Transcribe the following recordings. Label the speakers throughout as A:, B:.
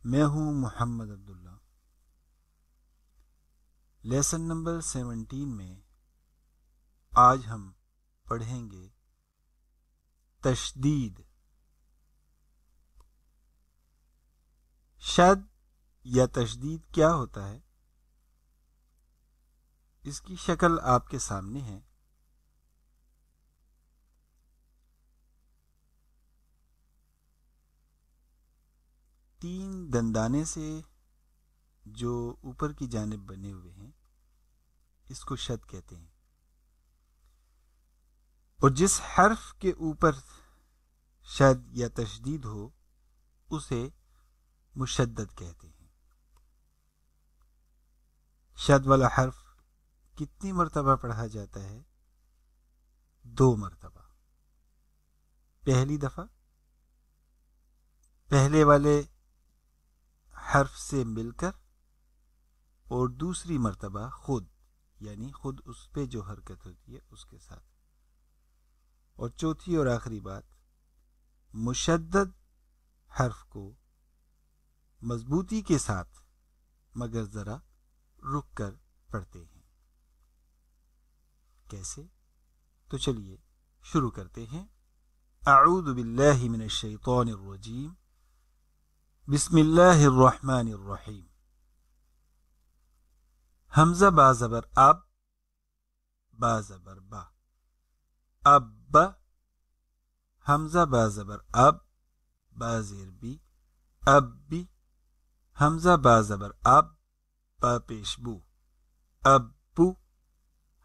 A: میں ہوں محمد عبداللہ۔ Lesson number 17 میں آج ہم پڑھیں گے تشدید۔ شد یا تشدید کیا ہوتا ہے؟ اس کی شکل آپ کے سامنے ہے۔ تین دندانے سے جو اوپر کی جانب بنے ہوئے ہیں اس کو شد کہتے ہیں، اور جس حرف کے اوپر شد یا تشدید ہو اسے مشدد کہتے ہیں۔ شد والا حرف کتنی مرتبہ پڑھا جاتا ہے؟ 2 مرتبہ۔ پہلی دفعہ پہلے والے حرف سے مل کر، اور دوسری مرتبہ خود، یعنی خود اس پہ جو حرکت ہوتی ہے اس کے ساتھ، اور چوتھی اور آخری بات، مشدد حرف کو مضبوطی کے ساتھ مگر ذرا رک کر پڑھتے ہیں۔ کیسے؟ تو چلیے شروع کرتے ہیں۔ اعوذ باللہ من الشیطان الرجیم، بسم اللہ الرحمن الرحیم۔ حمزہ با زبر اب، با زبر با، اب۔ حمزہ با زبر اب، با زیر بی، اب بی۔ حمزہ با زبر اب، با پیش بو، اب بو۔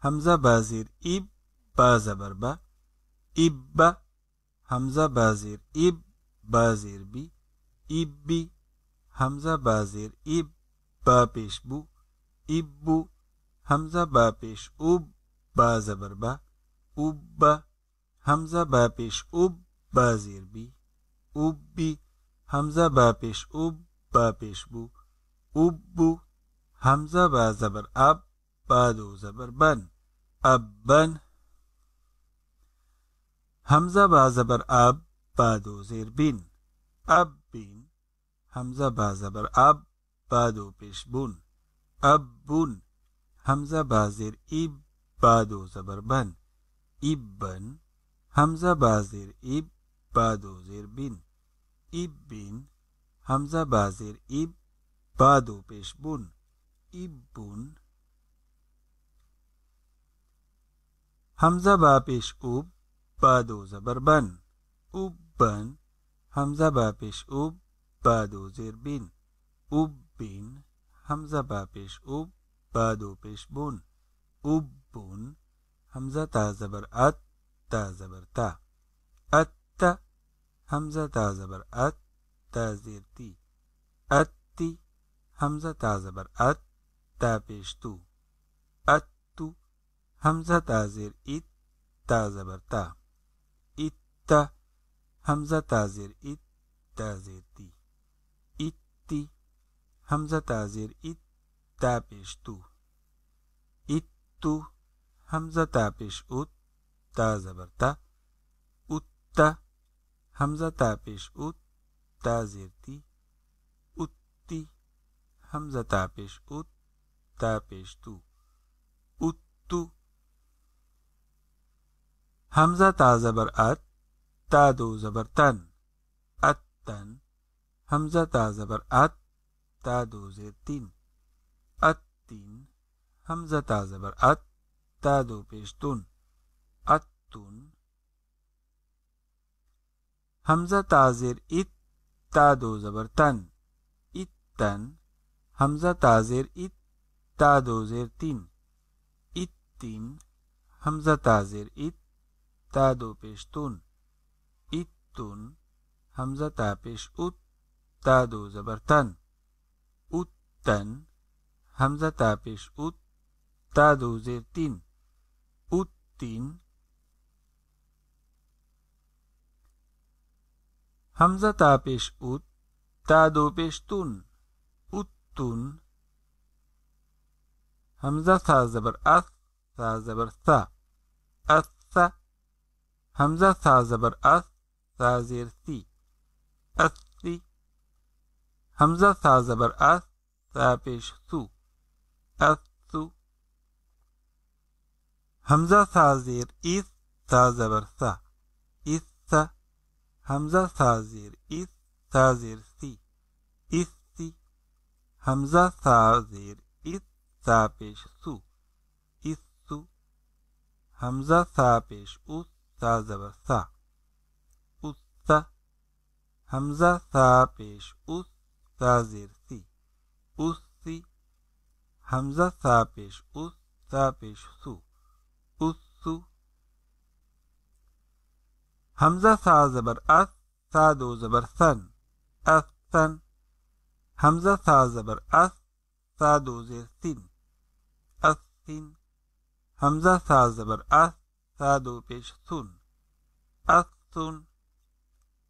A: حمزہ با زیر اب، با زبر با، اب با۔ حمزہ با زیر اب، با زیر بی، اب بی۔ حمزہ با زیر اب، با پیش بو، اب بو۔ حمزہ با پیش اب، با زبر با، اب با۔ حمزہ با پیش اب، با زیر بی، اب بی۔ حمزہ با پیش اب، با پیش بو، اب بو۔ حمزہ با زبر اب، با دو زبر بن، اب بن۔ حمزہ با زبر اب، با دو زیر بن، اب بن۔ حمزہ با زبر اب، با دو پیش بن، اب بن۔ حمزہ با زیر اب، با دو زبر بن، اب بن۔ حمزہ با زیر اب، با دو زیر بن، اب بن۔ حمزہ با زیر اب، با دو پیش بن، اب بن۔ حمزہ با پیش اب، با دو زبر بن، اب بن۔ حمزہ با پیش اب، با دو زیر بن، اب بن۔ حمزہ با پیش اب، با دو پیش بن، اب بن۔ حمزہ تا زبر ات، تا زبر تا، ات تا۔ حمزہ تا زبر ات، تا زیر تی، ات تی۔ حمزہ تا زبر ات، تا پیش تو، ات تو۔ حمزہ تا زیر ات، تا زبر تا، ات تا۔ حمزہ تا زیر ات، تا زیر تی، ات تی۔ حمزہ تا زیر ات، تا پیش تو، ات تو۔ حمزہ تا پیش ات، تا زبر تا، ات تا۔ حمزہ تا پیش ات، تا زیر تی، ات تی۔ حمزہ تا پیش ات، تا پیش تو، ات تو۔ حمزہ تا زبر ات، تا دو زبر تن، ات تن۔ حمزہ تا زبر ات، تا دو زیر تین، ات تین۔ حمزہ تا زبر ات، تا دو پیش تن، ات تن۔ حمزہ تا زیر ات، تا دو زبر تن، ات تن۔ حمزہ تا زیر ات، تا دو زیر تین، ات تین۔ حمزہ تا زیر ات، تا دو پیش تن، ات تن۔ حمزہ تا پیش ات، تا دو زبر تن، ات تن۔ حمزہ تا پیش ات، تا دو زیر تین، ات تین۔ حمزہ تا پیش ات، تا دو پیش تن، ات تن۔ حمزہ تا زبر اس، تا زبر سا، اس سا۔ حمزہ تا زبر اس، تا زیر سی، اس سی۔ حمزہ ثا زبر اس، ثا پیش ثو، اثو. حمزہ ثا زیر اس، ثا زبر ثا، اثا. حمزہ ثا زیر اس، ثا زیر سی، اسی. حمزہ ثا زیر اس، ثا پیش سو، اسو. حمزہ ثا پیش اس، ثا زبر ثا، اسا. حمزہ ثا پیش اس، ثا زیر سی، اسی. حمزہ ثا پیش اس، ثا پیش سو، اسو. حمزہ ثا زبر اس، ثا دو زبر ثن، اثن. حمزہ ثا زبر اس، ثا دو زیر سین، اثن. حمزہ ثا زبر اس، ثا دو پیش سن، اثن.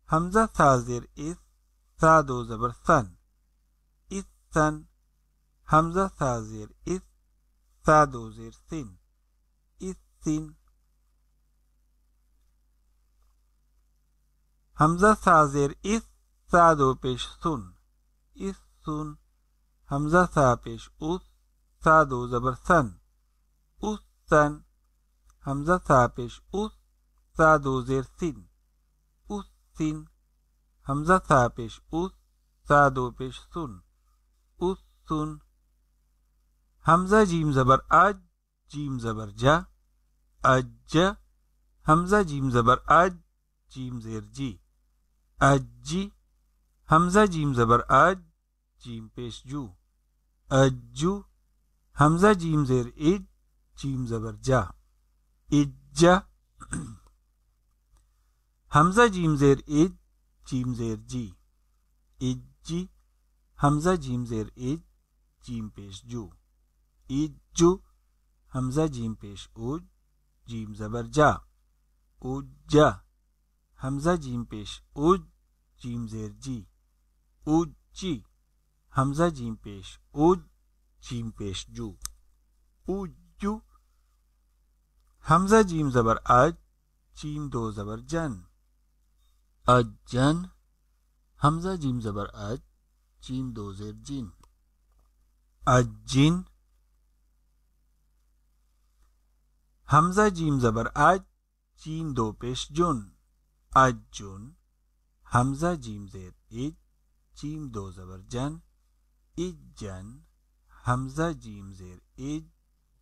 A: حمزہ ثا زیر اس، ثا دو زبر سن، اثن. حمزہ ثا زیر اس، ثا دو زیر سین، اثن. حمزہ ثا زیر اس، ثا دو پیش سن، اسن. حمزہ ثا پیش اس، ثا دو زبر سن، اسن. حمزہ ثا پیش اس، ثا دو زیر سین، اسن. حمزہ ثا پیش اس، ثا دو پیش سن، اسن. حمزہ جیم زبر اج، جیم زبر جا، اجا. حمزہ جیم زبر اج، جیم زیر جی، اجی. حمزہ جیم زبر اج، جیم پیش جو، اجو. حمزہ جیم زیر اج، جیم زبر جا، اجا. حمزہ جیم زیر اج، جیم زیر جی، اجی. حمزہ جیم زیر اج، جیم پیش جو، اجو. حمزہ جیم پیش اوج، جیم زبر جا، اوجا. حمزہ جیم پیش اوج، جیم زیر جی، اوجی. حمزہ جیم پیش اوج، جیم پیش جو، اوجو. حمزہ جیم زبر اج، جیم دو زبر جن، اجن. حمزہ جیم زبر اج، جیم دو زیر جن، اجن. حمزہ جیم زبر اج، جیم دو پیش جن، اجن. حمزہ جیم زیر اج، جیم دو زبر جن، اجن. حمزہ جیم زیر اج،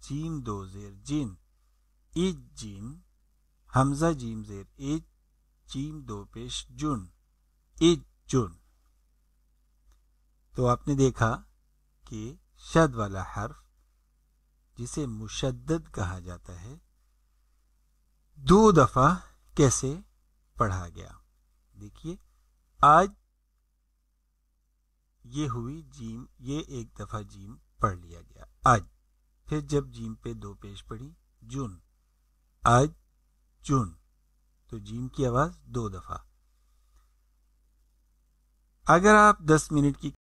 A: جیم دو زیر جن، اجن. حمزہ جیم زیر اج، جیم دو پیش جن، اجن. تو آپ نے دیکھا کہ شد والا حرف جسے مشدد کہا جاتا ہے 2 دفعہ کیسے پڑھا گیا. دیکھیے آج یہ ہوئی جیم، یہ ایک دفعہ جیم پڑھ لیا گیا آج. پھر جب جیم پہ 2 پیش پڑھی جن، آج جن، تو جیم کی آواز 2 دفعہ. اگر آپ 10 منٹ کی